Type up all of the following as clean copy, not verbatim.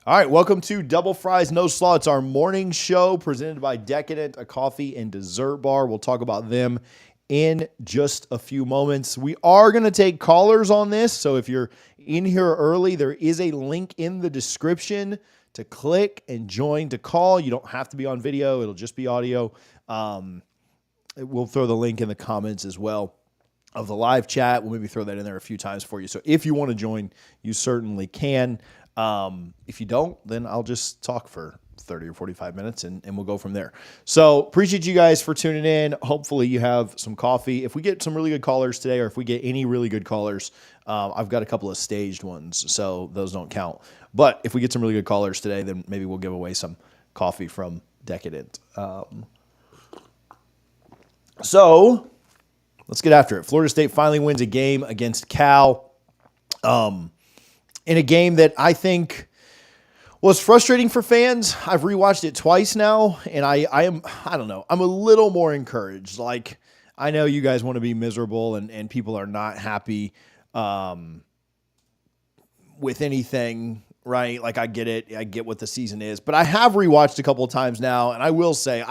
All right, welcome to Double Fries No Slaw. It's our morning show presented by Decadent, a coffee and dessert bar. We'll talk about them in just a few moments. We are going to take callers on this, so if you're in here early, there is a link in the description to click and join to call. You don't have to be on video. It'll just be audio. We'll throw the link in the comments as well of the live chat. We'll maybe throw that in there a few times for you. So if you want to join, you certainly can. If you don't, then I'll just talk for 30 or 45 minutes and we'll go from there. So appreciate you guys for tuning in. Hopefully you have some coffee. If we get some really good callers today, or if we get any really good callers, I've got a couple of staged ones, so those don't count. But if we get some really good callers today, then maybe we'll give away some coffee from Decadent. So let's get after it. Florida State finally wins a game against Cal. In a game that I think was frustrating for fans. I've rewatched it twice now, and I don't know. I'm a little more encouraged. Like, I know you guys want to be miserable and people are not happy with anything, right? Like, I get it. I get what the season is. But I have rewatched a couple of times now, and I will say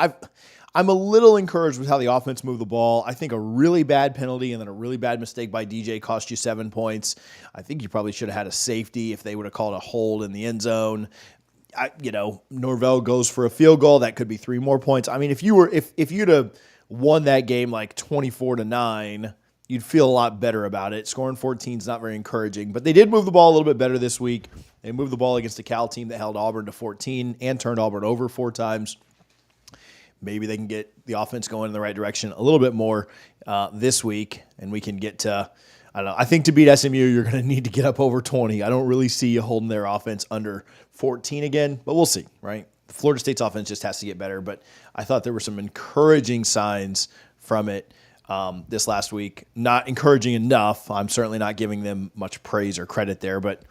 I'm a little encouraged with how the offense moved the ball. I think a really bad penalty and then a really bad mistake by DJ cost you 7 points. I think you probably should have had a safety if they would have called a hold in the end zone. Norvell goes for a field goal. That could be 3 more points. I mean, if you'd have won that game like 24-9, you'd feel a lot better about it. Scoring 14 is not very encouraging, but they did move the ball a little bit better this week. They moved the ball against a Cal team that held Auburn to 14 and turned Auburn over 4 times. Maybe they can get the offense going in the right direction a little bit more this week, and we can get to, I don't know, I think to beat SMU, you're going to need to get up over 20. I don't really see you holding their offense under 14 again, but we'll see, right? Florida State's offense just has to get better, but I thought there were some encouraging signs from it this last week. Not encouraging enough. I'm certainly not giving them much praise or credit there, but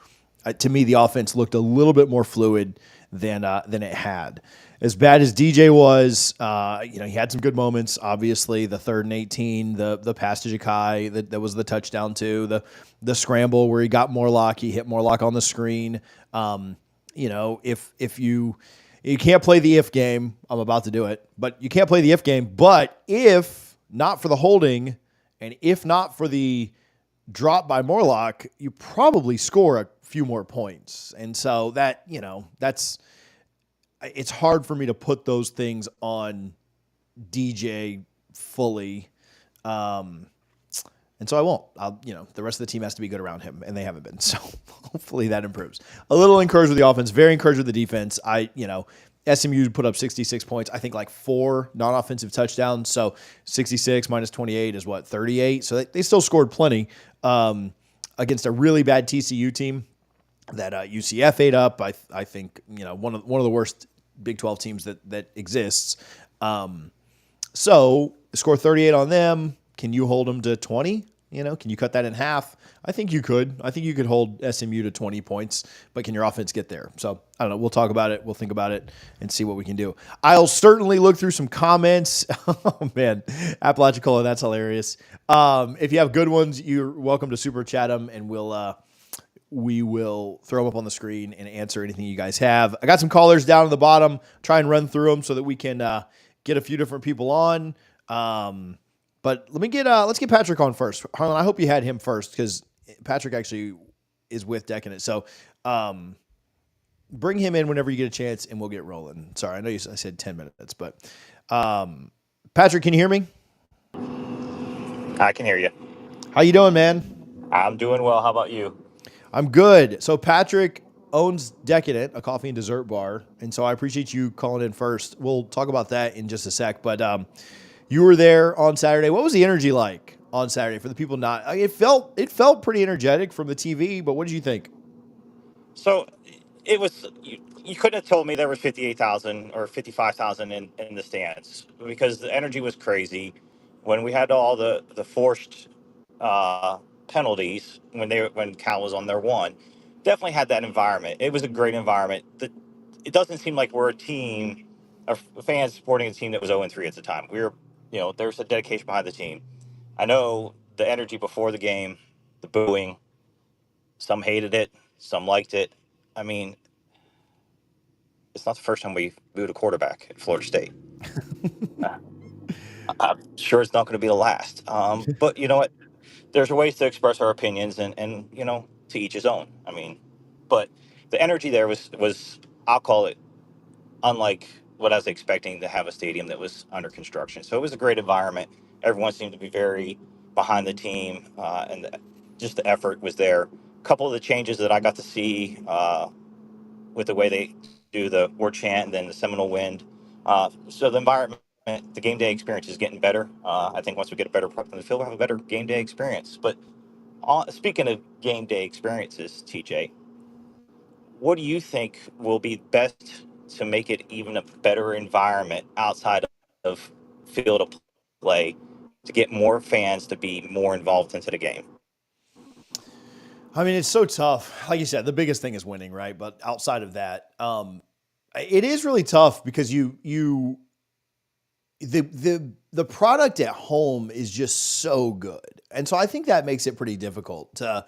to me, the offense looked a little bit more fluid than it had. As bad as DJ was, he had some good moments. Obviously, the 3rd and 18, the pass to Ja'Kai, that was the touchdown too. The scramble where he got Morlock, he hit Morlock on the screen. If you can't play the if game, I'm about to do it, but you can't play the if game. But if not for the holding, and if not for the drop by Morlock, you probably score a few more points. And so it's hard for me to put those things on DJ fully. And so I won't. The rest of the team has to be good around him, and they haven't been. So hopefully that improves. A little encouraged with the offense, very encouraged with the defense. SMU put up 66 points. I think like 4 non-offensive touchdowns. So 66 minus 28 is what, 38? So they still scored plenty against a really bad TCU team that UCF ate up. I think one of the worst Big 12 teams that exists. So score 38 on them. Can you hold them to 20? Can you cut that in half? I think you could. I think you could hold SMU to 20 points, but can your offense get there? So I don't know. We'll talk about it. We'll think about it and see what we can do. I'll certainly look through some comments. Oh man, Apalachicola, that's hilarious. If you have good ones, you're welcome to super chat them, and we will throw them up on the screen and answer anything you guys have. I got some callers down at the bottom. Try and run through them so that we can get a few different people on. But let's get Patrick on first. Harlan, I hope you had him first because Patrick actually is with Decadent. So bring him in whenever you get a chance, and we'll get rolling. Sorry, I know I said 10 minutes, but Patrick, can you hear me? I can hear you. How you doing, man? I'm doing well. How about you? I'm good. So Patrick owns Decadent, a coffee and dessert bar, and so I appreciate you calling in first. We'll talk about that in just a sec, but you were there on Saturday. What was the energy like on Saturday for the people not? It felt pretty energetic from the TV, but what did you think? So it was. You couldn't have told me there was 58,000 or 55,000 in the stands because the energy was crazy. When we had all the forced penalties when Cal was on their one, definitely had that environment. It was a great environment. It doesn't seem like we're a team of fans supporting a team that was 0-3 at the time. There's a dedication behind the team. I know the energy before the game, the booing. Some hated it, some liked it. I mean, it's not the first time we booed a quarterback at Florida State. I'm sure it's not going to be the last. But you know what? There's ways to express our opinions, and to each his own. I mean, but the energy there was I'll call it unlike what I was expecting to have a stadium that was under construction. So it was a great environment. Everyone seemed to be very behind the team, and just the effort was there. A couple of the changes that I got to see with the way they do the war chant and then the Seminole Wind. So the environment, the game day experience is getting better. I think once we get a better product in the field, we'll have a better game day experience. But speaking of game day experiences, TJ, what do you think will be best to make it even a better environment outside of field of play to get more fans to be more involved into the game? I mean, it's so tough. Like you said, the biggest thing is winning, right? But outside of that, it is really tough because the product at home is just so good. And so I think that makes it pretty difficult to,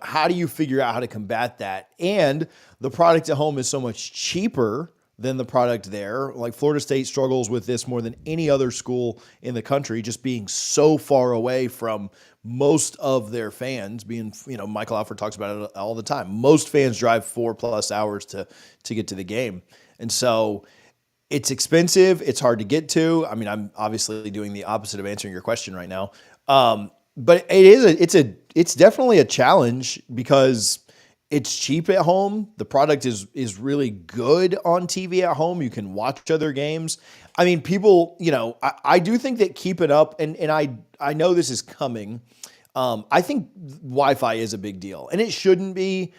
how do you figure out how to combat that? And the product at home is so much cheaper than the product there. Like Florida State struggles with this more than any other school in the country, just being so far away from most of their fans. Being, Michael Alford talks about it all the time. Most fans drive 4+ hours to get to the game. And so it's expensive. It's hard to get to. I mean, I'm obviously doing the opposite of answering your question right now. But it's definitely a challenge because it's cheap at home. The product is really good on TV at home. You can watch other games. I mean, people, I do think that keeping up, and I know this is coming. I think Wi-Fi is a big deal, and it shouldn't be.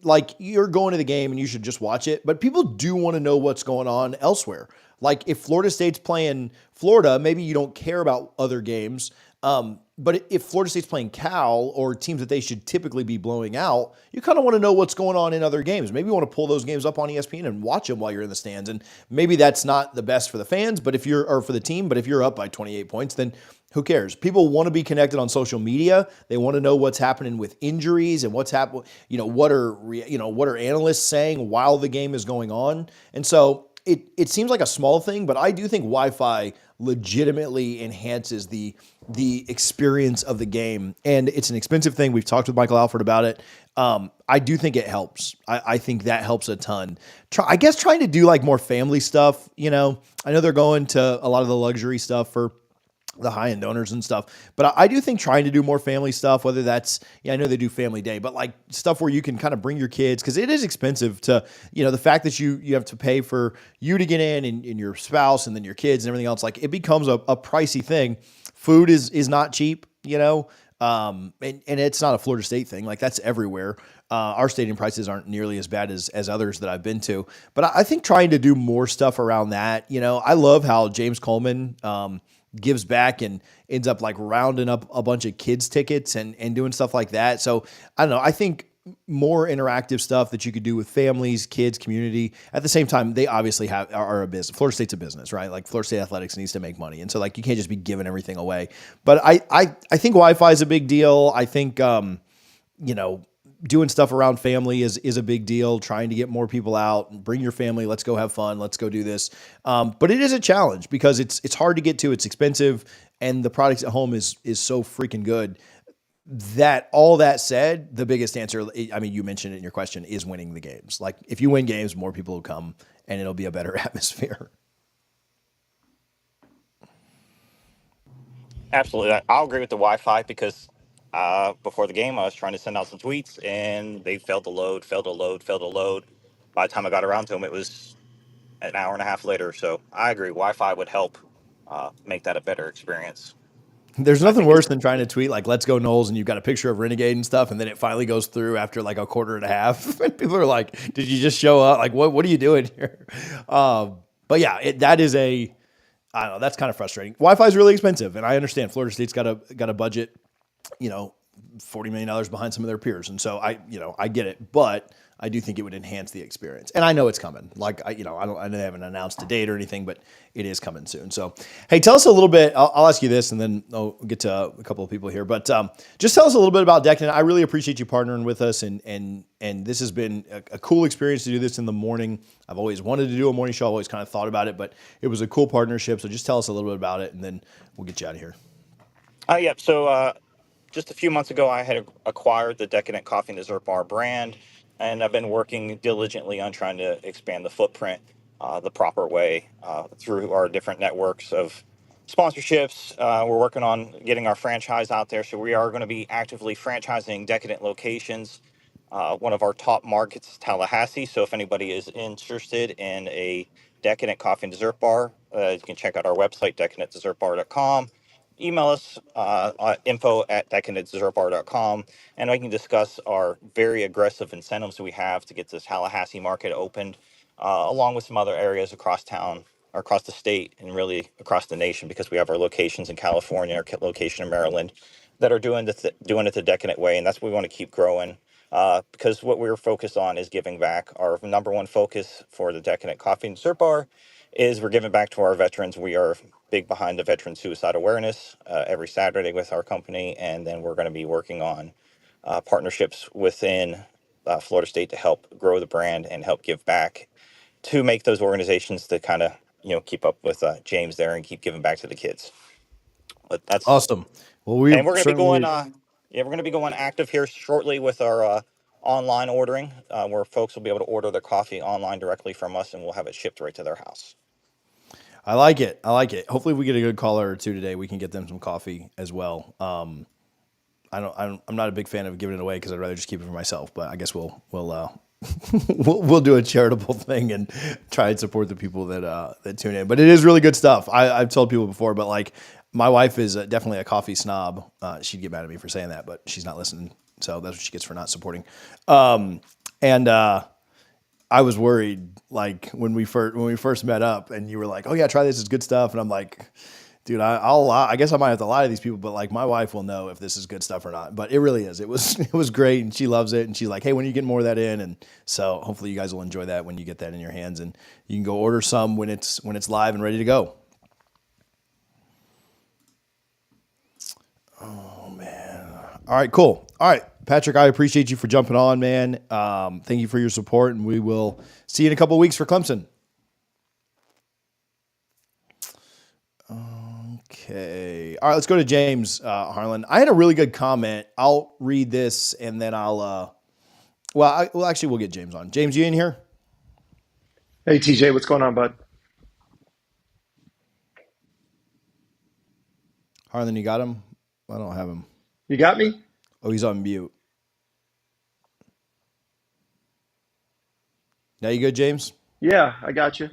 Like you're going to the game and you should just watch it, but people do want to know what's going on elsewhere. Like if Florida State's playing Florida, maybe you don't care about other games. But if Florida State's playing Cal or teams that they should typically be blowing out, you kind of want to know what's going on in other games. Maybe you want to pull those games up on ESPN and watch them while you're in the stands. And maybe that's not the best for the fans, or for the team, but if you're up by 28 points, then who cares? People want to be connected on social media. They want to know what's happening with injuries and what's happening, what are analysts saying while the game is going on. And so it seems like a small thing, but I do think Wi-Fi legitimately enhances the experience of the game. And it's an expensive thing. We've talked with Michael Alford about it. I do think it helps. I think that helps a ton. I guess trying to do like more family stuff, I know they're going to a lot of the luxury stuff for the high-end owners and stuff. But I do think trying to do more family stuff, whether that's, I know they do family day, but like stuff where you can kind of bring your kids, because it is expensive to, the fact that you have to pay for you to get in and your spouse and then your kids and everything else, like it becomes a pricey thing. Food is not cheap, and it's not a Florida State thing. Like that's everywhere. Our stadium prices aren't nearly as bad as others that I've been to. But I think trying to do more stuff around that, I love how James Coleman, gives back and ends up like rounding up a bunch of kids tickets and doing stuff like that. So I don't know. I think more interactive stuff that you could do with families, kids, community. At the same time, they obviously are a business. Florida State's a business, right? Like Florida State athletics needs to make money. And so like, you can't just be giving everything away, but I think Wi-Fi is a big deal. I think, doing stuff around family is a big deal. Trying to get more people out and bring your family. Let's go have fun. Let's go do this. But it is a challenge because it's hard to get to. It's expensive, and the products at home is so freaking good. All that said, the biggest answer, I mean, you mentioned it in your question, is winning the games. Like if you win games, more people will come, and it'll be a better atmosphere. Absolutely. I'll agree with the Wi-Fi because before the game, I was trying to send out some tweets and they failed to load, failed to load, failed to load. By the time I got around to them, it was an hour and a half later. So I agree. Wi-Fi would help make that a better experience. There's I nothing think it's worse than trying to tweet like "Let's go Noles" and you've got a picture of Renegade and stuff, and then it finally goes through after like a quarter and a half, and people are like, "Did you just show up? Like, what are you doing here?" But yeah, that is I don't know. That's kind of frustrating. Wi-Fi is really expensive, and I understand Florida State's got a budget, $40 million behind some of their peers, and so I get it. But I do think it would enhance the experience. And I know it's coming. Like, I haven't announced a date or anything, but it is coming soon. So, hey, tell us a little bit. I'll ask you this, and then I'll get to a couple of people here. But just tell us a little bit about Decadent. I really appreciate you partnering with us, and this has been a cool experience to do this in the morning. I've always wanted to do a morning show. I've always kind of thought about it, but it was a cool partnership. So just tell us a little bit about it, and then we'll get you out of here. Yep. So just a few months ago, I had acquired the Decadent Coffee and Dessert Bar brand, and I've been working diligently on trying to expand the footprint the proper way through our different networks of sponsorships. We're working on getting our franchise out there, so we are going to be actively franchising Decadent locations. One of our top markets is Tallahassee, so if anybody is interested in a Decadent Coffee and Dessert Bar, you can check out our website, decadentdessertbar.com. Email us info@decadentdessertbar.com, and I can discuss our very aggressive incentives we have to get this Tallahassee market opened, along with some other areas across town, or across the state, and really across the nation, because we have our locations in California, our location in Maryland, that are doing doing it the Decadent way, and that's what we want to keep growing. Because what we're focused on is giving back. Our number one focus for the Decadent Coffee and Dessert Bar is we're giving back to our veterans. We are big behind the veteran suicide awareness every Saturday with our company, and then we're going to be working on partnerships within Florida State to help grow the brand and help give back to make those organizations to kind of keep up with James there and keep giving back to the kids. But that's Awesome. Well, we and we're going to be going. certainly. Yeah, we're going to be going active here shortly with our online ordering, where folks will be able to order their coffee online directly from us, and we'll have it shipped right to their house. I like it. I like it. Hopefully, we get a good caller or two today. We can get them some coffee as well. I'm not a big fan of giving it away because I'd rather just keep it for myself. But I guess we'll we'll do a charitable thing and try and support the people that tune in. But it is really good stuff. I've told people before, but like my wife is definitely a coffee snob. She'd get mad at me for saying that, but she's not listening, so that's what she gets for not supporting. And I was worried, like when we first met up, and you were like, "Oh yeah, try this; it's good stuff." And I'm like, "Dude, I guess I might have to lie to these people, but like my wife will know if this is good stuff or not." But it really is. It was great, and she loves it. And she's like, "Hey, when are you getting more of that in?" And so hopefully you guys will enjoy that when you get that in your hands, and you can go order some when it's live and ready to go. Oh man! All right, cool. All right. Patrick, I appreciate you for jumping on, man. Thank you for your support, and we will see you in a couple of weeks for Clemson. Okay. All right, let's go to James Harlan. I had a really good comment. I'll read this, and then I'll we'll get James on. James, you in here? Hey, TJ, what's going on, bud? Harlan, you got him? I don't have him. You got me? Oh, he's on mute. Now you good, James? Yeah, I got you.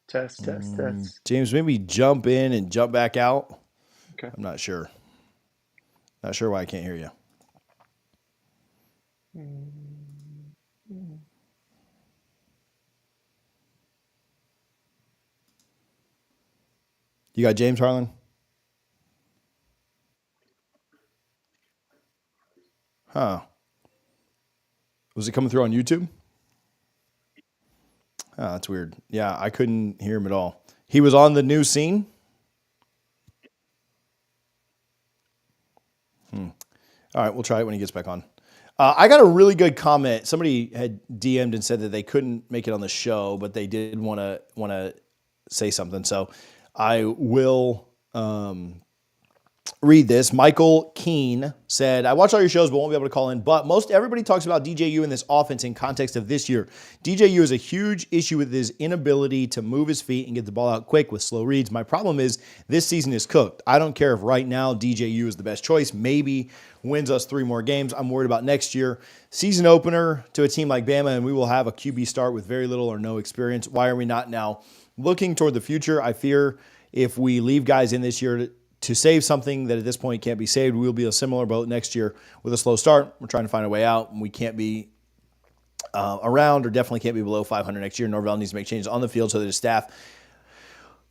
Test, test, test. James, maybe jump in and jump back out. Okay. I'm not sure. Not sure why I can't hear you. You got James Harlan? Huh. Was it coming through on YouTube? Oh, that's weird. Yeah, I couldn't hear him at all. He was on the new scene? All right, we'll try it when he gets back on. I got a really good comment. Somebody had DM'd and said that they couldn't make it on the show, but they did want to say something. So I will read this. Michael Keene said, I watch all your shows, but won't be able to call in. But most everybody talks about DJU in this offense in context of this year. DJU is a huge issue with his inability to move his feet and get the ball out quick with slow reads. My problem is this season is cooked. I don't care if right now DJU is the best choice. Maybe wins us 3 more games. I'm worried about next year. Season opener to a team like Bama, and we will have a QB start with very little or no experience. Why are we not now looking toward the future? I fear if we leave guys in this year to save something that at this point can't be saved, we'll be a similar boat next year with a slow start. We're trying to find a way out, and we can't be around, or definitely can't be below 500 next year. Norvell needs to make changes on the field so that his staff,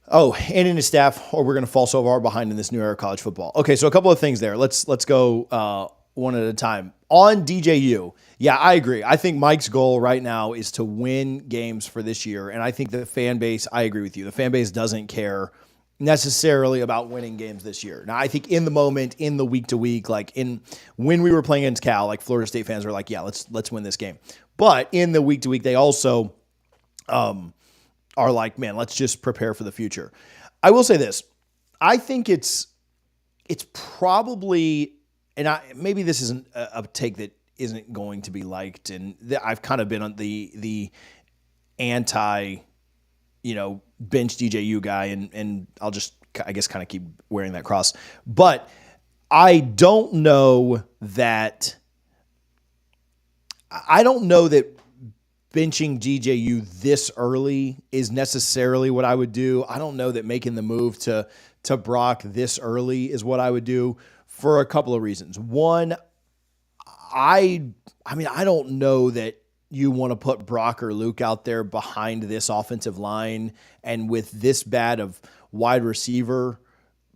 and in his staff, or we're going to fall so far behind in this new era of college football. Okay, so a couple of things there. Let's go one at a time. On DJU, yeah, I agree. I think Mike's goal right now is to win games for this year. And I think the fan base, I agree with you. The fan base doesn't care necessarily about winning games this year. Now, I think in the moment, in the week to week, like when we were playing against Cal, like Florida State fans were like, yeah, let's win this game. But in the week to week, they also are like, man, let's just prepare for the future. I will say this. I think it's probably, and maybe this isn't a take that isn't going to be liked, and I've kind of been on the anti, bench DJU guy, and I'll just, I guess, kind of keep wearing that cross. But I don't know that benching DJU this early is necessarily what I would do. I don't know that making the move to Brock this early is what I would do for a couple of reasons. One, I don't know that you want to put Brock or Luke out there behind this offensive line and with this bad of wide receiver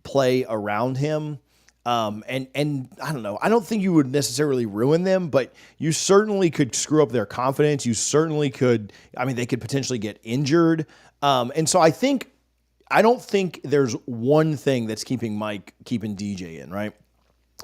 play around him. And I don't know. I don't think you would necessarily ruin them, but you certainly could screw up their confidence. You certainly could. They could potentially get injured. And so I don't think there's one thing that's keeping DJ in, right?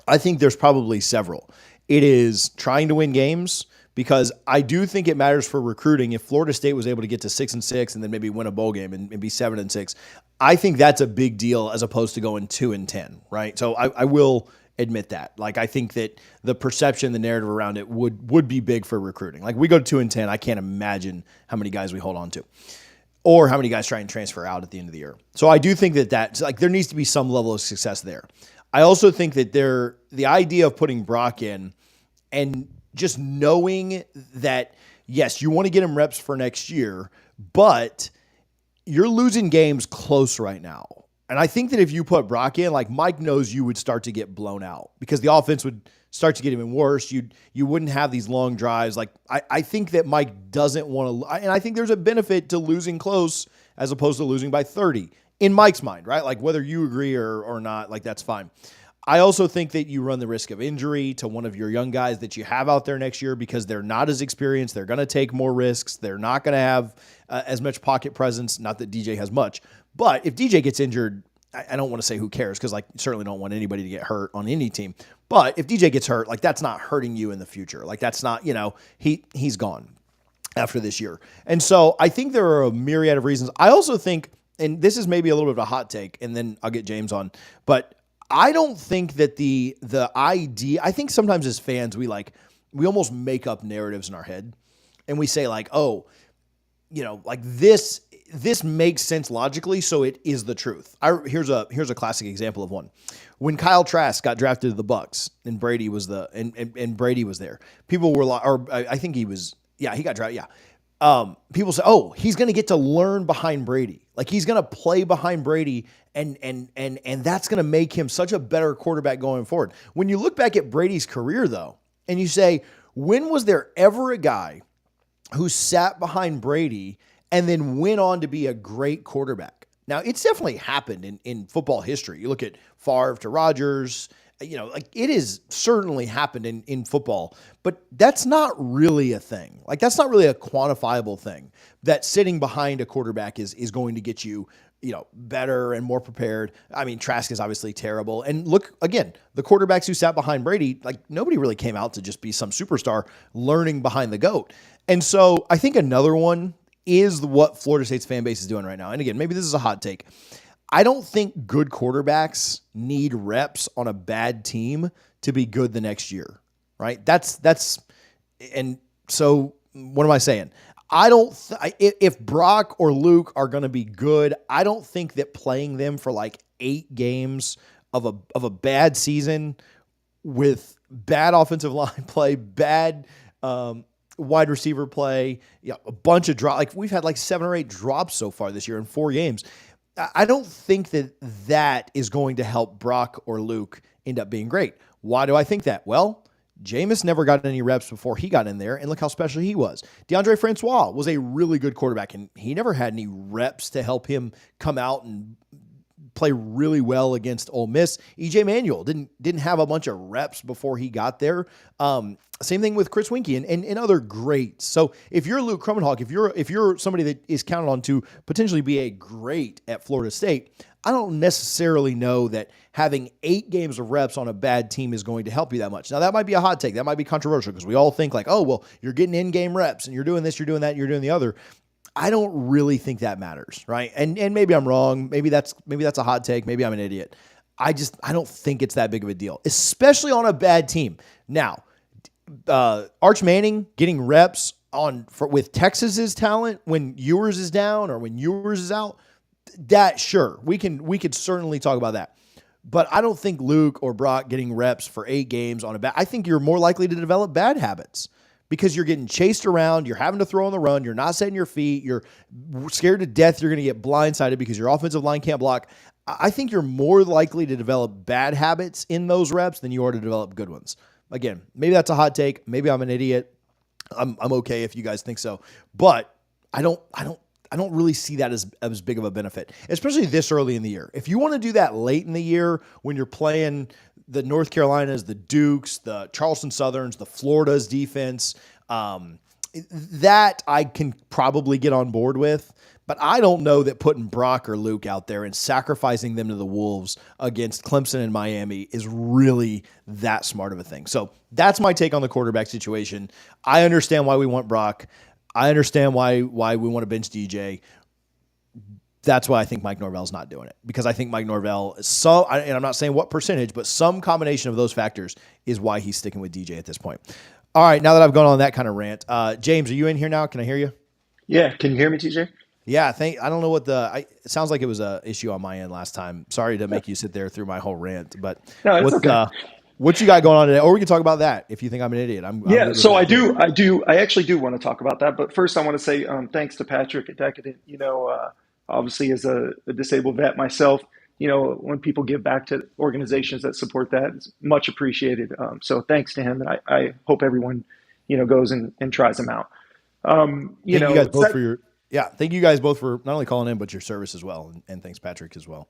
I think there's probably several. It is trying to win games, because I do think it matters for recruiting. If Florida State was able to get to 6-6 and then maybe win a bowl game and be 7-6, I think that's a big deal as opposed to going 2-10, right? So I will admit that. Like, I think that the perception, the narrative around it would be big for recruiting. Like, we go to 2-10, I can't imagine how many guys we hold on to, or how many guys try and transfer out at the end of the year. So I do think that there needs to be some level of success there. I also think that the idea of putting Brock in and just knowing that, yes, you want to get him reps for next year, but you're losing games close right now. And I think that if you put Brock in, like, Mike knows you would start to get blown out because the offense would start to get even worse. You wouldn't have these long drives. Like, I think that Mike doesn't want to, and I think there's a benefit to losing close as opposed to losing by 30 in Mike's mind, right? Like, whether you agree or not, like, that's fine. I also think that you run the risk of injury to one of your young guys that you have out there next year because they're not as experienced. They're going to take more risks. They're not going to have as much pocket presence. Not that DJ has much, but if DJ gets injured, I don't want to say who cares, because, like, certainly don't want anybody to get hurt on any team. But if DJ gets hurt, like, that's not hurting you in the future. Like, that's not, he's gone after this year. And so I think there are a myriad of reasons. I also think, and this is maybe a little bit of a hot take, and then I'll get James on, but I don't think that the idea, I think sometimes as fans, we almost make up narratives in our head, and we say, like, oh, like this makes sense logically, so it is the truth. Here's a classic example of one. When Kyle Trask got drafted to the Bucks and Brady was and Brady was there, people were like, or I think he got drafted. Yeah. People say, oh, he's going to get to learn behind Brady. Like, he's going to play behind Brady, and that's going to make him such a better quarterback going forward. When you look back at Brady's career, though, and you say, when was there ever a guy who sat behind Brady and then went on to be a great quarterback? Now, it's definitely happened in football history. You look at Favre to Rodgers, like, it has certainly happened in football, but that's not really a thing. Like, that's not really a quantifiable thing, that sitting behind a quarterback is going to get you, better and more prepared. I mean, Trask is obviously terrible. And look, again, the quarterbacks who sat behind Brady, like, nobody really came out to just be some superstar learning behind the GOAT. And so I think another one is what Florida State's fan base is doing right now. And again, maybe this is a hot take. I don't think good quarterbacks need reps on a bad team to be good the next year, right? And so what am I saying? If Brock or Luke are going to be good, I don't think that playing them for like 8 games of a bad season with bad offensive line play, bad wide receiver play, a bunch of drops. Like, we've had like 7 or 8 drops so far this year in 4 games. I don't think that is going to help Brock or Luke end up being great. Why do I think that? Well, Jameis never got any reps before he got in there, and look how special he was. DeAndre Francois was a really good quarterback, and he never had any reps to help him come out and play really well against Ole Miss. EJ Manuel didn't have a bunch of reps before he got there. Same thing with Chris Winkie and other greats. So if you're Luke Krummenhoek, if you're somebody that is counted on to potentially be a great at Florida State, I don't necessarily know that having 8 games of reps on a bad team is going to help you that much. Now, that might be a hot take. That might be controversial because we all think like, oh, well, you're getting in-game reps and you're doing this, you're doing that, and you're doing the other. I don't really think that matters, right? And maybe I'm wrong. Maybe that's a hot take. Maybe I'm an idiot. I don't think it's that big of a deal, especially on a bad team. Now, Arch Manning getting reps with Texas's talent when Ewers is down or when Ewers is out, that sure, we could certainly talk about that. But I don't think Luke or Brock getting reps for 8 games on I think you're more likely to develop bad habits because you're getting chased around, you're having to throw on the run, you're not setting your feet, you're scared to death you're going to get blindsided because your offensive line can't block. I think you're more likely to develop bad habits in those reps than you are to develop good ones. Again, maybe that's a hot take. Maybe I'm an idiot. I'm okay if you guys think so. But I don't really see that as big of a benefit, especially this early in the year. If you want to do that late in the year when you're playing the North Carolinas, the Dukes, the Charleston Southerns, the Florida's defense, that I can probably get on board with. But I don't know that putting Brock or Luke out there and sacrificing them to the Wolves against Clemson and Miami is really that smart of a thing. So that's my take on the quarterback situation. I understand why we want Brock. I understand why we want to bench DJ. That's why I think Mike Norvell's not doing it, because I think Mike Norvell and I'm not saying what percentage, but some combination of those factors is why he's sticking with DJ at this point. All right, now that I've gone on that kind of rant, James, are you in here now? Can I hear you? Yeah. Can you hear me, TJ? Yeah, I don't know what it sounds like it was a issue on my end last time. Sorry to make you sit there through my whole rant, but No, it's okay. What you got going on today? Or we can talk about that if you think I'm an idiot. So I actually do want to talk about that. But first I want to say thanks to Patrick at Decadent. Obviously as a disabled vet myself, when people give back to organizations that support that, it's much appreciated. So thanks to him. And I hope everyone, goes and tries them out. Thank you guys both thank you guys both for not only calling in, but your service as well. And thanks, Patrick, as well.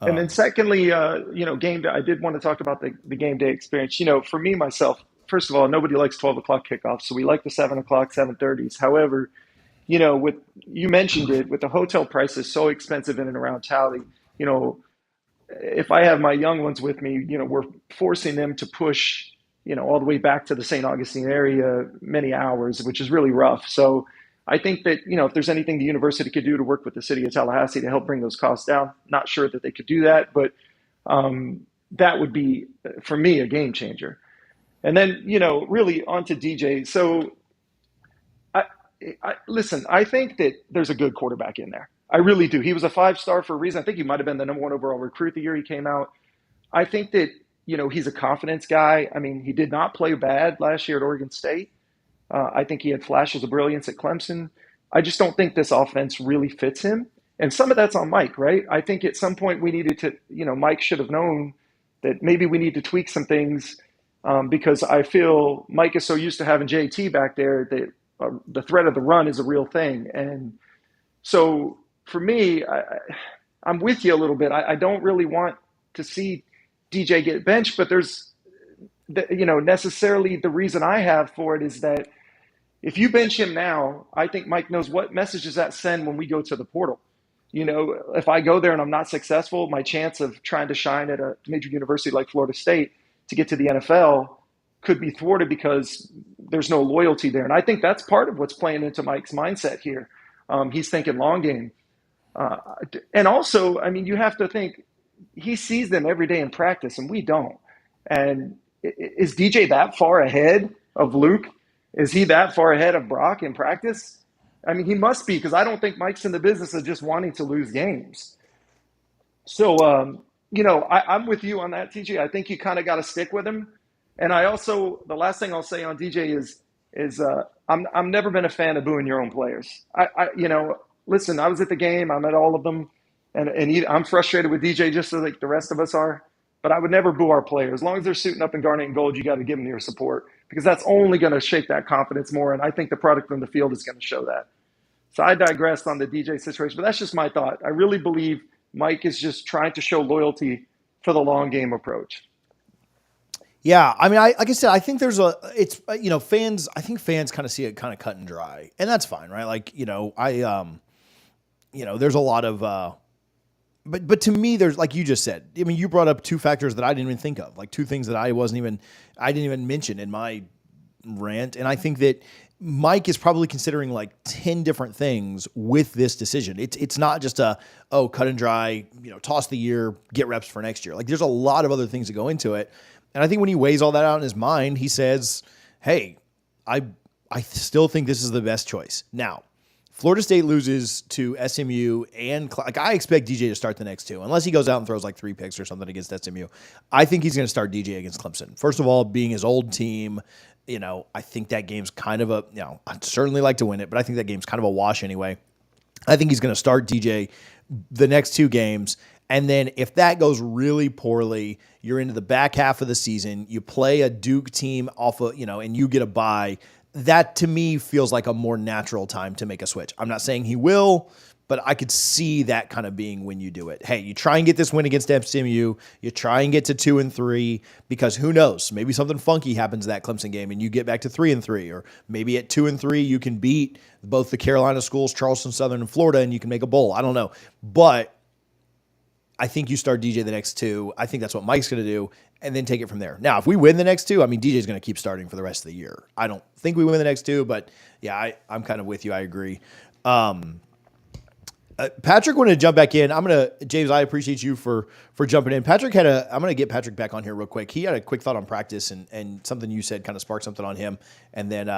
And then secondly, game day, I did want to talk about the game day experience. For me, myself, first of all, nobody likes 12 o'clock kickoffs. So we like the 7 o'clock, 7:30s. However, you mentioned it, with the hotel prices so expensive in and around Tally, if I have my young ones with me, we're forcing them to push, all the way back to the St. Augustine area, many hours, which is really rough. So I think that, if there's anything the university could do to work with the city of Tallahassee to help bring those costs down, not sure that they could do that, but that would be, for me, a game changer. And then, really onto DJ. So listen, I think that there's a good quarterback in there. I really do. He was a 5-star for a reason. I think he might have been the number 1 overall recruit the year he came out. I think that, he's a confidence guy. I mean, he did not play bad last year at Oregon State. I think he had flashes of brilliance at Clemson. I just don't think this offense really fits him. And some of that's on Mike, right? I think at some point we needed to, Mike should have known that maybe we need to tweak some things because I feel Mike is so used to having JT back there that the threat of the run is a real thing. And so for me, I'm with you a little bit. I don't really want to see DJ get benched, but there's, necessarily the reason I have for it is that if you bench him now, I think Mike knows what message does that send when we go to the portal. If I go there and I'm not successful, my chance of trying to shine at a major university like Florida State to get to the NFL could be thwarted because there's no loyalty there. And I think that's part of what's playing into Mike's mindset here. He's thinking long game. And also, I mean, you have to think he sees them every day in practice and we don't. And is DJ that far ahead of Luke? Is he that far ahead of Brock in practice? I mean, he must be, because I don't think Mike's in the business of just wanting to lose games. So, I'm with you on that, TJ. I think you kind of got to stick with him. And I also, the last thing I'll say on DJ is I'm never been a fan of booing your own players. Listen, I was at the game. I'm at all of them. And I'm frustrated with DJ just like the rest of us are. But I would never boo our players. As long as they're suiting up in garnet and gold, you got to give them your support because that's only going to shake that confidence more. And I think the product on the field is going to show that. So I digressed on the DJ situation, but that's just my thought. I really believe Mike is just trying to show loyalty for the long game approach. Yeah, I mean, like I said, I think fans. I think fans kind of see it kind of cut and dry, and that's fine, right? Like, there's a lot of, but to me, there's, like you just said. I mean, you brought up two factors that I didn't even think of, like two things that I didn't even mention in my rant, and I think that Mike is probably considering like 10 different things with this decision. It's not just cut and dry, toss the year, get reps for next year. Like, there's a lot of other things that go into it. And I think when he weighs all that out in his mind, he says, hey, I still think this is the best choice. Now, Florida State loses to SMU, and I expect DJ to start the next two, unless he goes out and throws like 3 picks or something against SMU. I think he's going to start DJ against Clemson. First of all, being his old team, I think that game's kind of I'd certainly like to win it, but I think that game's kind of a wash anyway. I think he's going to start DJ the next 2 games. And then if that goes really poorly, you're into the back half of the season, you play a Duke team off of, and you get a bye. That to me feels like a more natural time to make a switch. I'm not saying he will, but I could see that kind of being when you do it. Hey, you try and get this win against SMU, you try and get to 2-3, because who knows, maybe something funky happens in that Clemson game and you get back to 3-3, or maybe at 2-3 you can beat both the Carolina schools, Charleston Southern and Florida, and you can make a bowl. I don't know, but I think you start DJ the next 2. I think that's what Mike's going to do, and then take it from there. Now, if we win the next 2, I mean, DJ's going to keep starting for the rest of the year. I don't think we win the next 2, but yeah, I'm kind of with you. I agree. Patrick wanted to jump back in. James, I appreciate you for jumping in. I'm going to get Patrick back on here real quick. He had a quick thought on practice, and something you said kind of sparked something on him, and then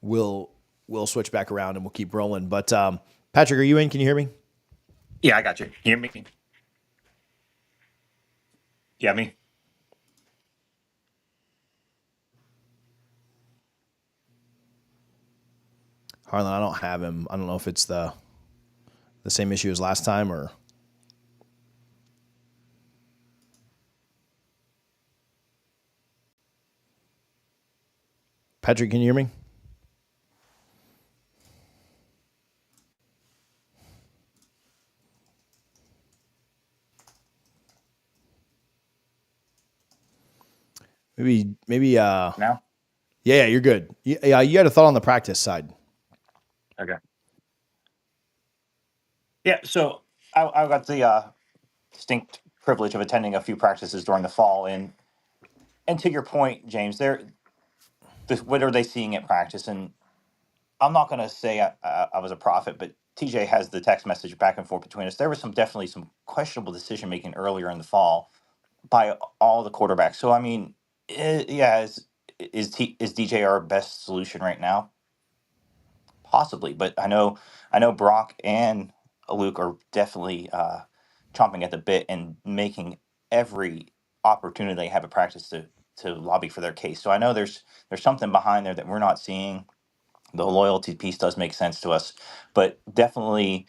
we'll switch back around and we'll keep rolling. But Patrick, are you in? Can you hear me? Yeah, I got you. Hear me? Yeah, me. Harlan, I don't have him. I don't know if it's the same issue as last time, or Patrick, can you hear me? Maybe Now? Yeah, you're good. Yeah, you had a thought on the practice side. Okay. Yeah, so I got the distinct privilege of attending a few practices during the fall, and to your point, James, what are they seeing at practice? And I'm not going to say I was a prophet, but TJ has the text message back and forth between us. There was definitely some questionable decision making earlier in the fall by all the quarterbacks. So I mean, is DJ our best solution right now? Possibly, but I know Brock and Luke are definitely chomping at the bit and making every opportunity they have at practice to lobby for their case. So I know there's something behind there that we're not seeing. The loyalty piece does make sense to us, but definitely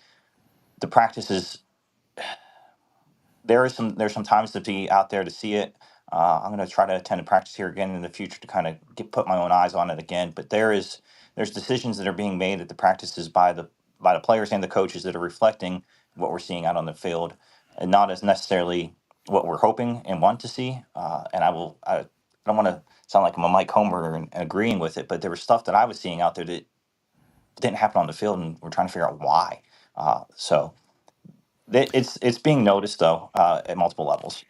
the practices, there's some times to be out there to see it. I'm going to try to attend a practice here again in the future to kind of put my own eyes on it again. But there's decisions that are being made at the practices by the players and the coaches that are reflecting what we're seeing out on the field, and not as necessarily what we're hoping and want to see. And I don't want to sound like I'm a Mike Homer and agreeing with it, but there was stuff that I was seeing out there that didn't happen on the field, and we're trying to figure out why. So it's being noticed though at multiple levels.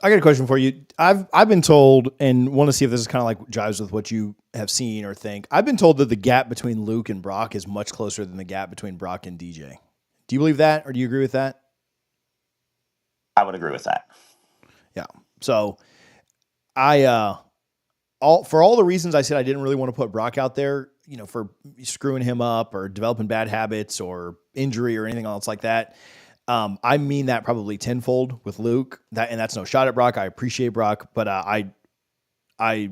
I got a question for you. I've been told, and want to see if this is kind of like jives with what you have seen or think. I've been told that the gap between Luke and Brock is much closer than the gap between Brock and DJ. Do you believe that, or do you agree with that? I would agree with that. Yeah. So for all the reasons I said I didn't really want to put Brock out there, for screwing him up or developing bad habits or injury or anything else like that. I mean that probably tenfold with Luke. That's no shot at Brock. I appreciate Brock, but I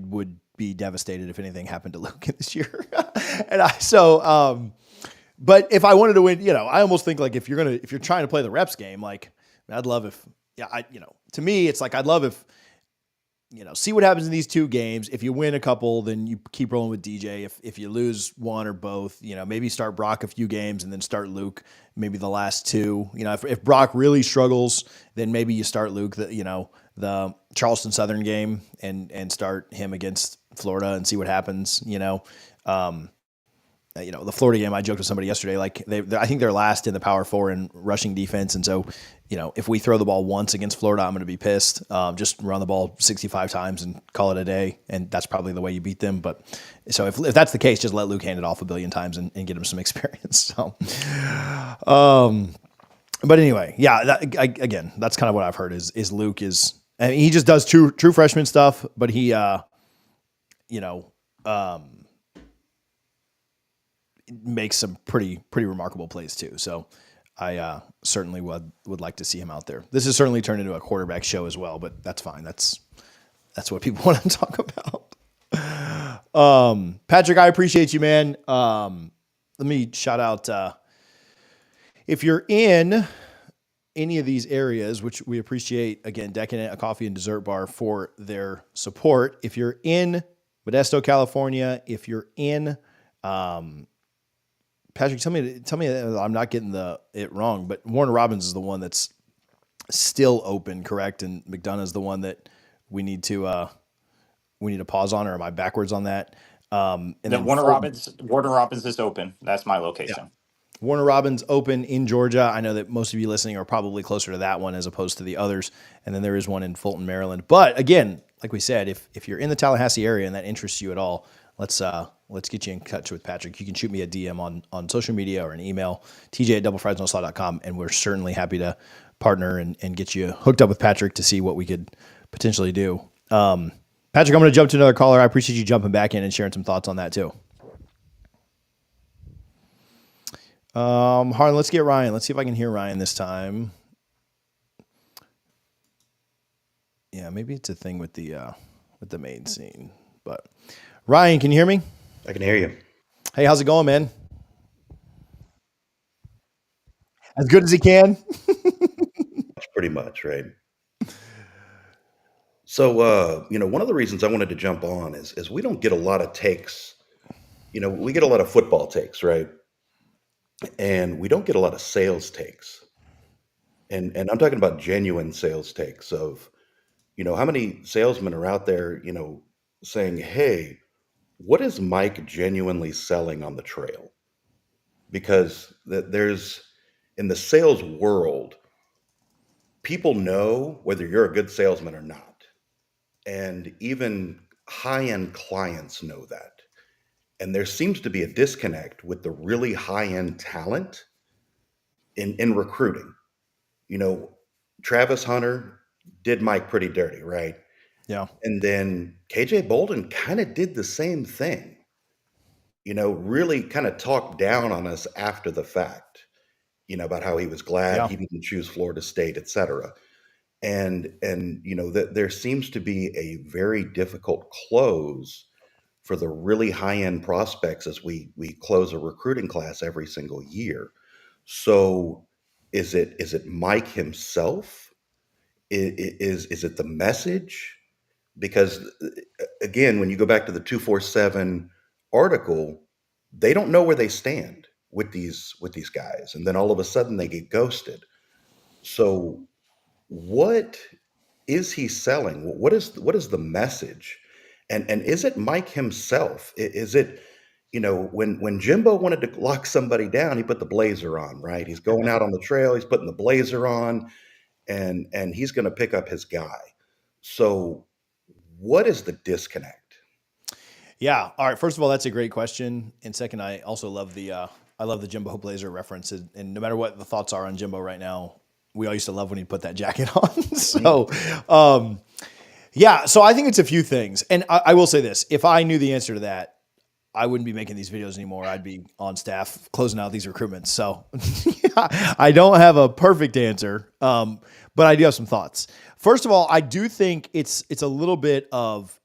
would be devastated if anything happened to Luke this year. But if I wanted to win, I almost think like if you're trying to play the reps game, like I'd love if, to me, it's like I'd love if see what happens in these 2 games. If you win a couple, then you keep rolling with DJ. If you lose one or both, maybe start Brock a few games and then start Luke maybe the last 2. If Brock really struggles, then maybe you start Luke the Charleston Southern game and start him against Florida and see what happens. The Florida game, I joked with somebody yesterday, like I think they're last in the Power 4 in rushing defense. And so, if we throw the ball once against Florida, I'm going to be pissed. Just run the ball 65 times and call it a day. And that's probably the way you beat them. But so if that's the case, just let Luke hand it off a billion times and get him some experience. So, but anyway, yeah, again, that's kind of what I've heard is Luke he just does true freshman stuff, but he, makes some pretty remarkable plays too. So I certainly would like to see him out there. This has certainly turned into a quarterback show as well, but that's fine. That's what people want to talk about. Patrick, I appreciate you, man. Let me shout out, if you're in any of these areas, which we appreciate, again, Decadent, a coffee and dessert bar, for their support. If you're in Modesto, California, if you're in, Patrick, tell me I'm not getting it wrong, but Warner Robins is the one that's still open, correct? And McDonough is the one that we need to pause on, or am I backwards on that? And then Warner Robins is open. That's my location. Yeah. Warner Robins open in Georgia. I know that most of you listening are probably closer to that one as opposed to the others. And then there is one in Fulton, Maryland. But again, like we said, if you're in the Tallahassee area and that interests you at all, let's get you in touch with Patrick. You can shoot me a DM on social media or an email, tj@doublefriesnoslaw.com, and we're certainly happy to partner and get you hooked up with Patrick to see what we could potentially do. Patrick, I'm going to jump to another caller. I appreciate you jumping back in and sharing some thoughts on that too. Harlan, let's get Ryan. Let's see if I can hear Ryan this time. Yeah, maybe it's a thing with the main scene, but Ryan, can you hear me? I can hear you. Hey, how's it going, man? As good as he can. Pretty much, right? So, one of the reasons I wanted to jump on is we don't get a lot of takes. We get a lot of football takes, right? And we don't get a lot of sales takes. And I'm talking about genuine sales takes of, how many salesmen are out there, saying, hey, what is Mike genuinely selling on the trail? Because there's, in the sales world, people know whether you're a good salesman or not. And even high-end clients know that. And there seems to be a disconnect with the really high-end talent in recruiting. Travis Hunter did Mike pretty dirty, right? Yeah. And then KJ Bolden kind of did the same thing. Really kind of talked down on us after the fact, about how he was glad he didn't choose Florida State, et cetera. And that there seems to be a very difficult close for the really high-end prospects as we close a recruiting class every single year. So is it Mike himself? Is it the message? Because again, when you go back to the 247 article, they don't know where they stand with these guys, and then all of a sudden they get ghosted. So what is he selling? What is the message? And is it Mike himself? Is it, when Jimbo wanted to lock somebody down, he put the blazer on, right? He's going out on the trail, he's putting the blazer on, and he's going to pick up his guy. So what is the disconnect? Yeah. All right. First of all, that's a great question. And second, I also love the Jimbo blazer reference. And no matter what the thoughts are on Jimbo right now, we all used to love when he put that jacket on. So, yeah. So I think it's a few things. And I will say this, if I knew the answer to that, I wouldn't be making these videos anymore. I'd be on staff closing out these recruitments. So I don't have a perfect answer, but I do have some thoughts. First of all, I do think it's a little bit of,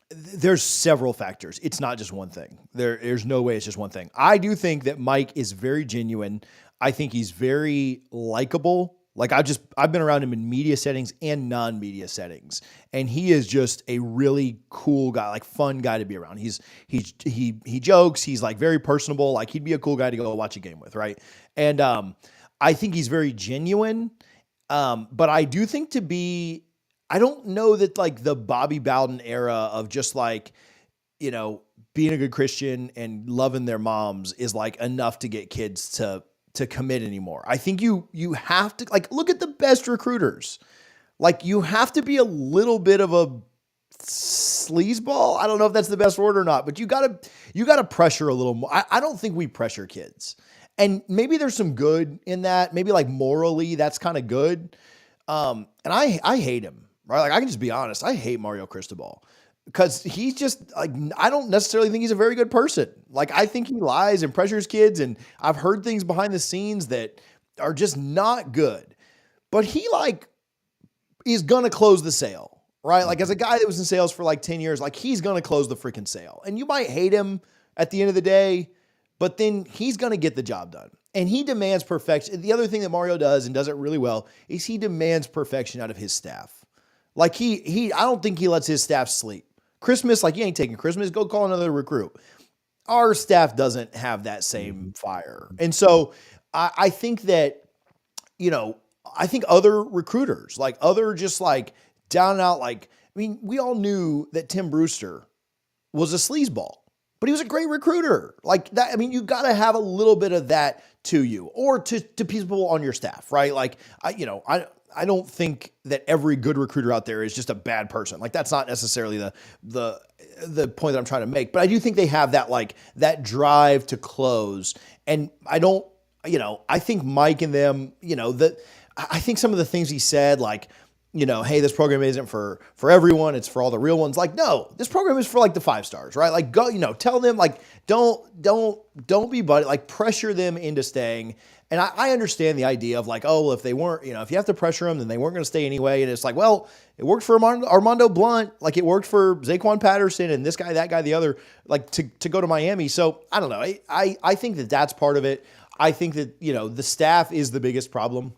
there's several factors. It's not just one thing. There's no way it's just one thing. I do think that Mike is very genuine. I think he's very likable. Like I've been around him in media settings and non-media settings, and he is just a really cool guy, like fun guy to be around. He jokes, he's like very personable, like he'd be a cool guy to go watch a game with, right? And I think he's very genuine. But I do think I don't know that like the Bobby Bowden era of just like, being a good Christian and loving their moms is like enough to get kids to commit anymore. I think you have to like look at the best recruiters. Like you have to be a little bit of a sleazeball. I don't know if that's the best word or not, but you gotta pressure a little more. I don't think we pressure kids. And maybe there's some good in that. Maybe like morally, that's kind of good. And I hate him, right? Like I can just be honest. I hate Mario Cristobal because he's just like, I don't necessarily think he's a very good person. Like I think he lies and pressures kids. And I've heard things behind the scenes that are just not good, but he like is going to close the sale, right? Like as a guy that was in sales for like 10 years, like he's going to close the freaking sale. And you might hate him at the end of the day, but then he's going to get the job done. And he demands perfection. The other thing that Mario does and does it really well is he demands perfection out of his staff. Like I don't think he lets his staff sleep. Christmas, like you ain't taking Christmas, go call another recruit. Our staff doesn't have that same fire. And so I think that, I think other recruiters, like other just like down and out, like, I mean, we all knew that Tim Brewster was a sleazeball. But he was a great recruiter. Like that, I mean, you got to have a little bit of that to you or to people on your staff, right? Like, I don't think that every good recruiter out there is just a bad person. Like that's not necessarily the point that I'm trying to make. But I do think they have that like that drive to close. And I don't, I think Mike and them, I think some of the things he said, like, hey, this program isn't for everyone. It's for all the real ones. Like, no, this program is for like the 5 stars, right? Like go, tell them like, don't be buddy, like pressure them into staying. And I understand the idea of like, oh, well, if they weren't, if you have to pressure them, then they weren't going to stay anyway. And it's like, well, it worked for Armando Blunt. Like it worked for Zaquan Patterson and this guy, that guy, the other, like to go to Miami. So I don't know. I think that that's part of it. I think that, the staff is the biggest problem.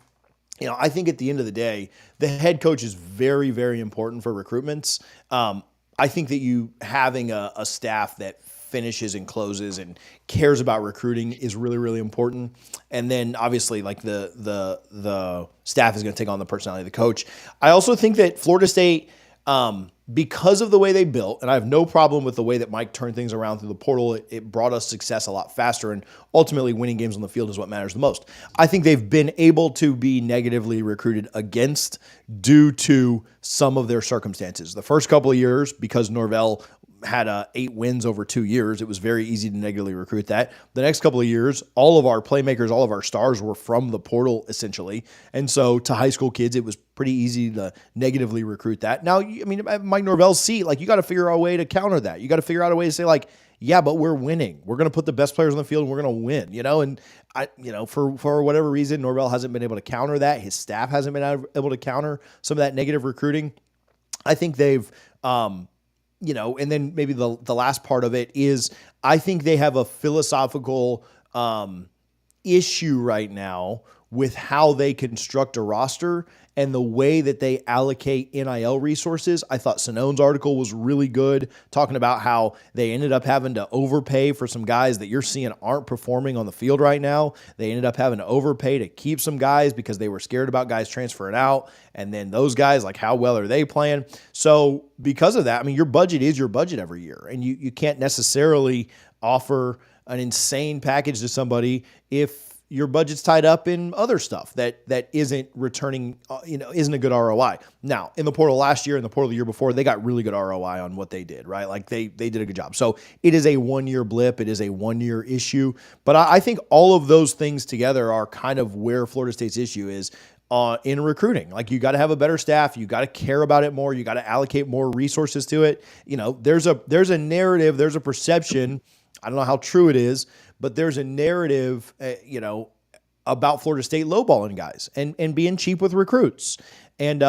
I think at the end of the day, the head coach is very, very important for recruitments. I think that you having a staff that finishes and closes and cares about recruiting is really, really important. And then obviously like the staff is going to take on the personality of the coach. I also think that Florida State, because of the way they built, and I have no problem with the way that Mike turned things around through the portal, it brought us success a lot faster, and ultimately winning games on the field is what matters the most. I think they've been able to be negatively recruited against due to some of their circumstances. The first couple of years, because Norvell had 8 wins over 2 years, it was very easy to negatively recruit that. The next couple of years, all of our playmakers, all of our stars were from the portal essentially. And so to high school kids, it was pretty easy to negatively recruit that. Now, I mean, Mike Norvell's seat, like you got to figure out a way to counter that. You got to figure out a way to say like, yeah, but we're winning. We're going to put the best players on the field and we're going to win, and for whatever reason, Norvell hasn't been able to counter that. His staff hasn't been able to counter some of that negative recruiting. I think they've, and then maybe the last part of it is I think they have a philosophical issue right now with how they construct a roster and the way that they allocate NIL resources. I thought Sinone's article was really good, talking about how they ended up having to overpay for some guys that you're seeing aren't performing on the field right now. They ended up having to overpay to keep some guys because they were scared about guys transferring out. And then those guys, like how well are they playing? So because of that, I mean, your budget is your budget every year, and you can't necessarily offer an insane package to somebody if your budget's tied up in other stuff that isn't returning, isn't a good ROI. Now, in the portal last year and the portal the year before, they got really good ROI on what they did, right? Like they did a good job. So it is a 1-year blip. It is a 1-year issue. But I think all of those things together are kind of where Florida State's issue is in recruiting. Like you got to have a better staff. You got to care about it more. You got to allocate more resources to it. There's a narrative, there's a perception. I don't know how true it is, but there's a narrative, about Florida State lowballing guys and being cheap with recruits. And,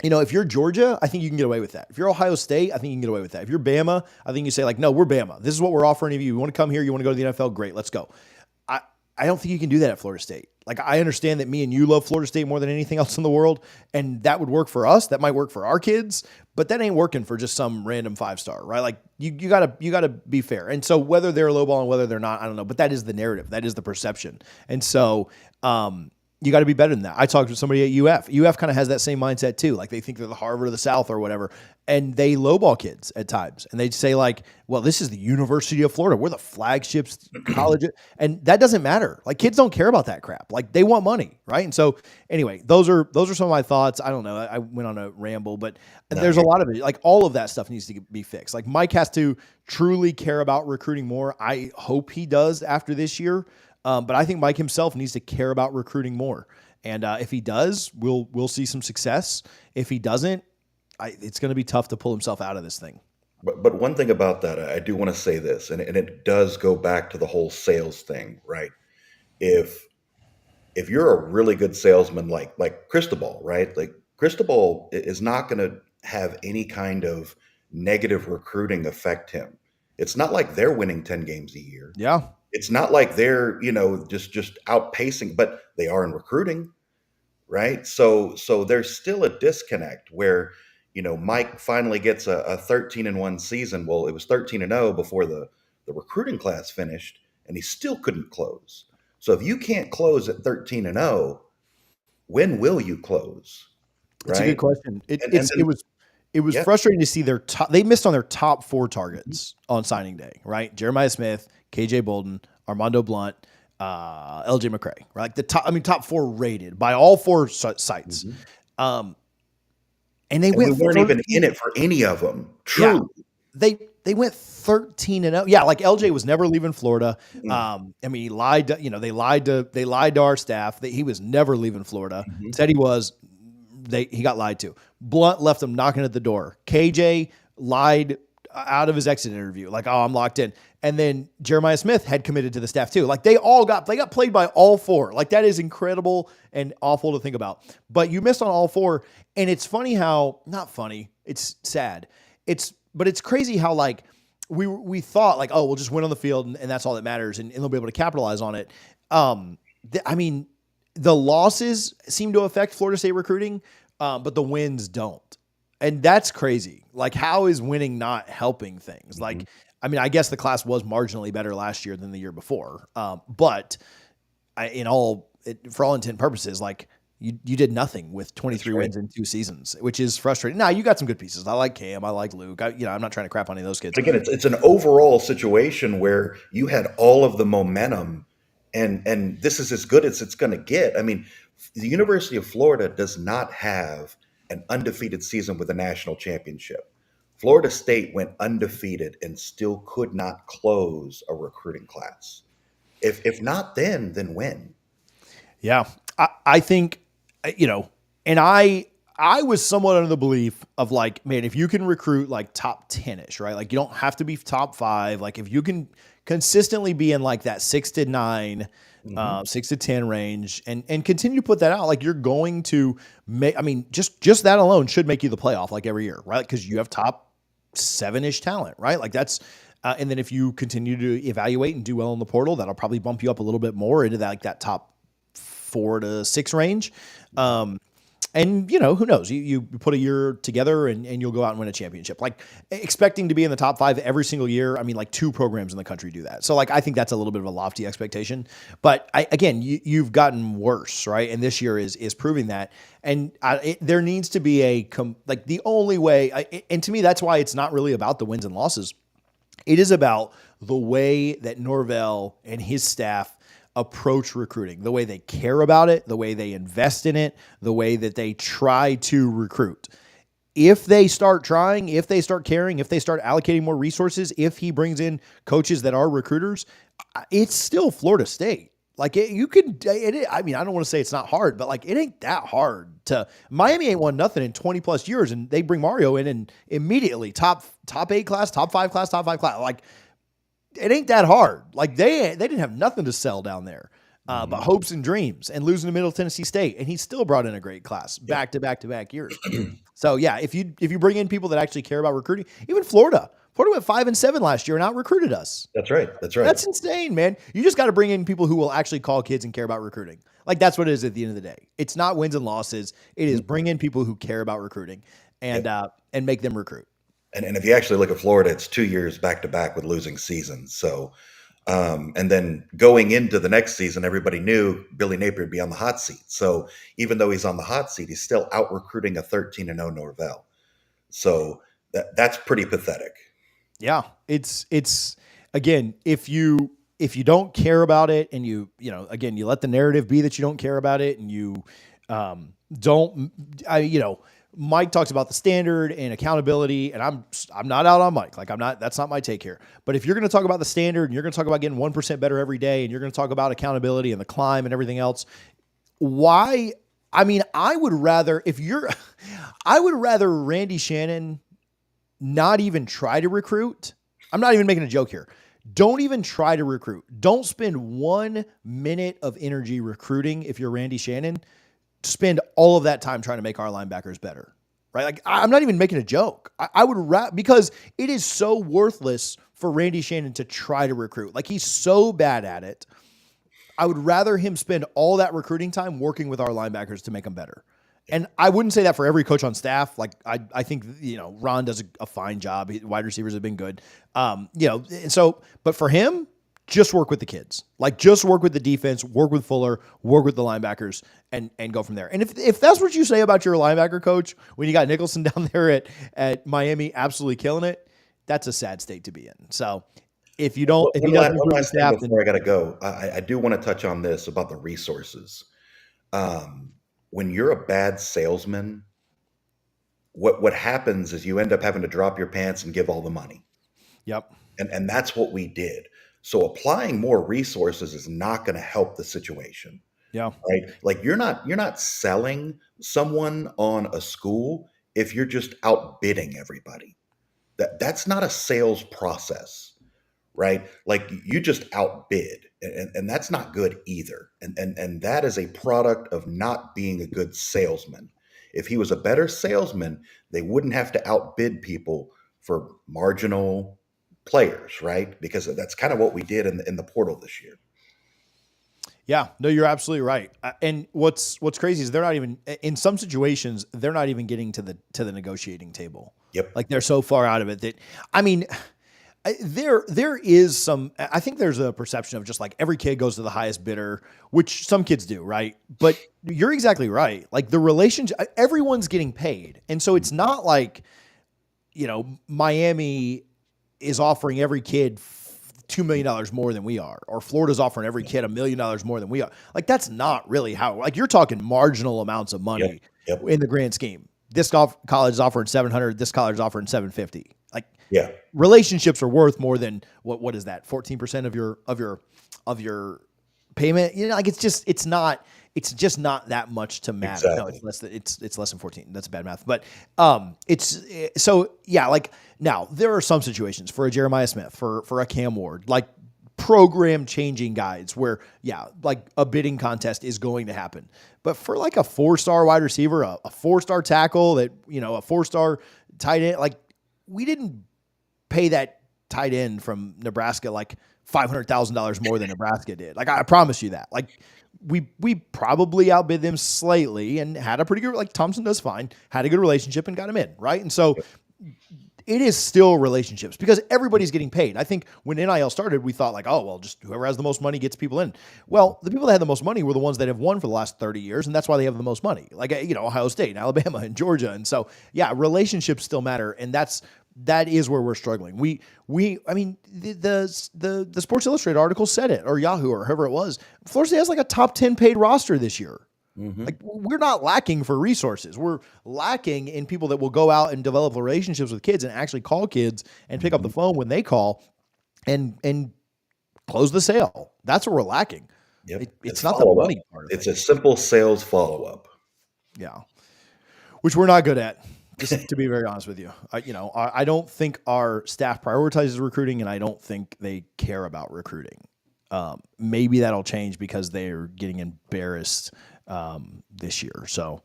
if you're Georgia, I think you can get away with that. If you're Ohio State, I think you can get away with that. If you're Bama, I think you say like, no, we're Bama. This is what we're offering of you. You want to come here? You want to go to the NFL? Great, let's go. I don't think you can do that at Florida State. Like, I understand that me and you love Florida State more than anything else in the world, and that would work for us. That might work for our kids, but that ain't working for just some random 5-star, right? Like, you gotta be fair. And so whether they're lowball and whether they're not, I don't know, but that is the narrative. That is the perception. And so, you got to be better than that. I talked to somebody at UF. UF kind of has that same mindset too. Like, they think they're the Harvard of the South or whatever. And they lowball kids at times. And they say like, well, this is the University of Florida. We're the flagship college. And that doesn't matter. Like, kids don't care about that crap. Like, they want money. Right. And so anyway, those are some of my thoughts. I don't know. I went on a ramble, but there's a lot of it. Like, all of that stuff needs to be fixed. Like, Mike has to truly care about recruiting more. I hope he does after this year. But I think Mike himself needs to care about recruiting more. And if he does, we'll see some success. If he doesn't, it's going to be tough to pull himself out of this thing. But one thing about that, I do want to say this, and it does go back to the whole sales thing, right? If you're a really good salesman like Cristobal, right? Like, Cristobal is not going to have any kind of negative recruiting affect him. It's not like they're winning 10 games a year. Yeah. It's not like they're, just outpacing, but they are in recruiting, right? So there's still a disconnect where, Mike finally gets a 13-1 season. Well, it was 13-0 before the recruiting class finished, and he still couldn't close. So if you can't close at 13-0, when will you close? That's right? a good question. It was frustrating to see they missed on their top 4 targets on signing day, right? Jeremiah Smith, KJ Bolden, Armando Blunt, LJ McCray, right? Like top 4 rated by all 4 sites. And they weren't even in it for any of them. True. Yeah, they went 13-0. Yeah, like LJ was never leaving Florida. He lied. They lied to our staff that he was never leaving Florida. Said he was. He got lied to. Blunt left them knocking at the door. KJ lied out of his exit interview, like, oh, I'm locked in. And then Jeremiah Smith had committed to the staff too. Like, they got played by all 4. Like, that is incredible and awful to think about. But you missed on all 4. And it's funny how, not funny, it's sad. But it's crazy how, like, we thought like, oh, we'll just win on the field and that's all that matters. And they'll be able to capitalize on it. The losses seem to affect Florida State recruiting, but the wins don't. And that's crazy. Like, how is winning not helping things? Like, I guess the class was marginally better last year than the year before. But for all intent and purposes, like, you did nothing with 23 wins in 2 seasons, which is frustrating. Now, you got some good pieces. I like Cam. I like Luke. I'm not trying to crap on any of those kids. But again, it's an overall situation where you had all of the momentum, and this is as good as it's going to get. I mean, the University of Florida does not have an undefeated season with a national championship. Florida State went undefeated and still could not close a recruiting class. If not then when? Yeah, I think, and I was somewhat under the belief of like, man, if you can recruit like top 10-ish, right? Like, you don't have to be top 5. Like, if you can consistently be in like that 6 to 9, 6 to 10 range and continue to put that out, like, you're going to make, just that alone should make you the playoff like every year, right? Because you have top 7-ish talent, right? Like, that's, and then if you continue to evaluate and do well in the portal, that'll probably bump you up a little bit more into that, like that top 4 to 6 range. And, who knows? You put a year together and you'll go out and win a championship. Like, expecting to be in the top 5 every single year, like 2 programs in the country do that. So, like, I think that's a little bit of a lofty expectation. But, you've gotten worse, right? And this year is proving that. And there needs to be the only way, and to me, that's why it's not really about the wins and losses. It is about the way that Norvell and his staff approach recruiting, the way they care about it, the way they invest in it, the way that they try to recruit. If they start trying, if they start caring, if they start allocating more resources, if he brings in coaches that are recruiters, it's still Florida State. Like, I don't want to say it's not hard, but like, it ain't that hard Miami ain't won nothing in 20 plus years, and they bring Mario in and immediately top 8 class, top 5 class, top 5 class. Like, it ain't that hard. Like, they didn't have nothing to sell down there, but hopes and dreams, and losing to Middle Tennessee State, and he still brought in a great class back to back years. So yeah, if you bring in people that actually care about recruiting, even Florida Florida went 5-7 last year and out recruited us. That's right. That's right. That's insane, man. You just got to bring in people who will actually call kids and care about recruiting. Like that's what it is at the end of the day. It's not wins and losses. It is bring in people who care about recruiting and make them recruit. And if you actually look at Florida, it's 2 years back to back with losing seasons. So, and then going into the next season, everybody knew Billy Napier would be on the hot seat. So even though he's on the hot seat, he's still out recruiting a 13-0 Norvell. So that's pretty pathetic. Yeah, it's again, if you don't care about it and you let the narrative be that you don't care about it and you Mike talks about the standard and accountability, and I'm not out on Mike. Like that's not my take here. But if you're going to talk about the standard and you're going to talk about getting 1% better every day and you're going to talk about accountability and the climb and everything else, why? I mean, I would rather Randy Shannon not even try to recruit. I'm not even making a joke here. Don't even try to recruit. Don't spend 1 minute of energy recruiting if you're Randy Shannon. Spend all of that time trying to make our linebackers better, right? Like I'm not even making a joke. I would because it is so worthless for Randy Shannon to try to recruit. Like he's so bad at it. I would rather him spend all that recruiting time working with our linebackers to make them better. And I wouldn't say that for every coach on staff. Like I think, Ron does a fine job. Wide receivers have been good. But for him, just work with the kids. Like just work with the defense, work with Fuller, work with the linebackers and go from there. And if that's what you say about your linebacker coach, when you got Nicholson down there at Miami, absolutely killing it, that's a sad state to be in. So if you don't, if he doesn't one improve the last thing staff, before I got to go, I do want to touch on this about the resources. When you're a bad salesman, what happens is you end up having to drop your pants and give all the money. Yep. And that's what we did. So applying more resources is not going to help the situation. Yeah. Right? Like you're not selling someone on a school if you're just outbidding everybody. That's not a sales process. Right? Like you just outbid and that's not good either. And that is a product of not being a good salesman. If he was a better salesman, they wouldn't have to outbid people for marginal players, right? Because that's kind of what we did in the portal this year. Yeah, no, you're absolutely right. And what's crazy is they're not even in some situations, they're not even getting to the negotiating table. Yep. Like they're so far out of it that, I mean, there is some, I think there's a perception of just like every kid goes to the highest bidder, which some kids do, right? But you're exactly right. Like the relationship, everyone's getting paid. And so it's not like, Miami is offering every kid $2 million more than we are, or Florida's offering every kid $1 million more than we are. Like that's not really how, like you're talking marginal amounts of money in the grand scheme. This college is offering 700. This college is offering 750. Like relationships are worth more than what is that? 14% of your payment. Like it's just not that much to matter. Exactly. No, it's less than 14. That's bad math. But like now there are some situations for a Jeremiah Smith, for a Cam Ward, like program changing guides where like a bidding contest is going to happen. But for like a 4-star wide receiver, a 4-star tackle that, a 4-star tight end, like we didn't pay that tight end from Nebraska like $500,000 more than Nebraska did. Like I promise you that. Like we probably outbid them slightly and had a pretty good, like Thompson does fine, had a good relationship and got him in, right? And so it is still relationships because everybody's getting paid. I think when NIL started, we thought like, oh, well, just whoever has the most money gets people in. Well, the people that had the most money were the ones that have won for the last 30 years, and that's why they have the most money. Like, Ohio State and Alabama and Georgia. And so, relationships still matter, and that is where we're struggling. I mean, the Sports Illustrated article said it, or Yahoo, or whoever it was. Florida State has like a top 10 paid roster this year. Mm-hmm. Like we're not lacking for resources. We're lacking in people that will go out and develop relationships with kids and actually call kids and pick up the phone when they call and close the sale. That's what we're lacking. Yep. It's not the money part of it. It's a simple sales follow-up. Yeah. Which we're not good at. Just to be very honest with you, I don't think our staff prioritizes recruiting, and I don't think they care about recruiting. Maybe that'll change because they're getting embarrassed this year. So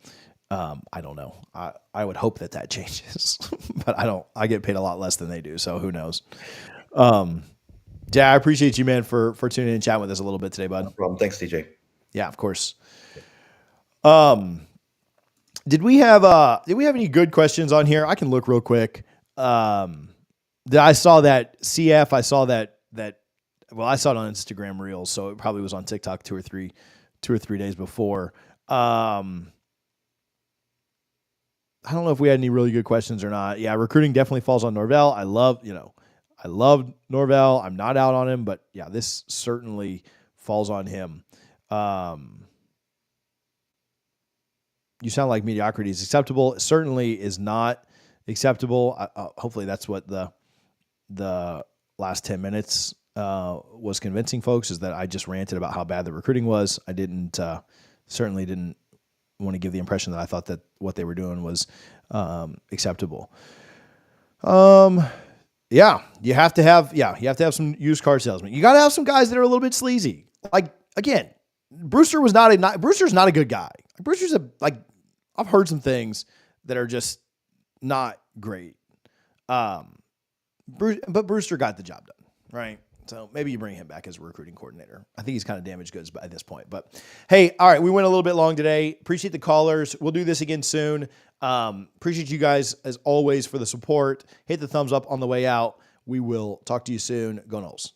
I don't know. I would hope that changes, but I get paid a lot less than they do. So who knows? Yeah, I appreciate you, man, for tuning in and chatting with us a little bit today, bud. No problem. Thanks, DJ. Yeah, of course. Did we have any good questions on here? I can look real quick. I saw that CF. I saw that. Well, I saw it on Instagram Reels, so it probably was on TikTok 2 or 3 days before. I don't know if we had any really good questions or not. Yeah, recruiting definitely falls on Norvell. I love Norvell. I'm not out on him, but yeah, this certainly falls on him. You sound like mediocrity is acceptable. It certainly is not acceptable. Hopefully that's what the last 10 minutes was convincing folks, is that I just ranted about how bad the recruiting was. I certainly didn't want to give the impression that I thought that what they were doing was acceptable. Yeah, you have to have some used car salesmen. You got to have some guys that are a little bit sleazy. Like, again, Brewster's not a good guy. Brewster's I've heard some things that are just not great. But Brewster got the job done, right? So maybe you bring him back as a recruiting coordinator. I think he's kind of damaged goods at this point. But hey, all right, we went a little bit long today. Appreciate the callers. We'll do this again soon. Appreciate you guys, as always, for the support. Hit the thumbs up on the way out. We will talk to you soon. Go Noles.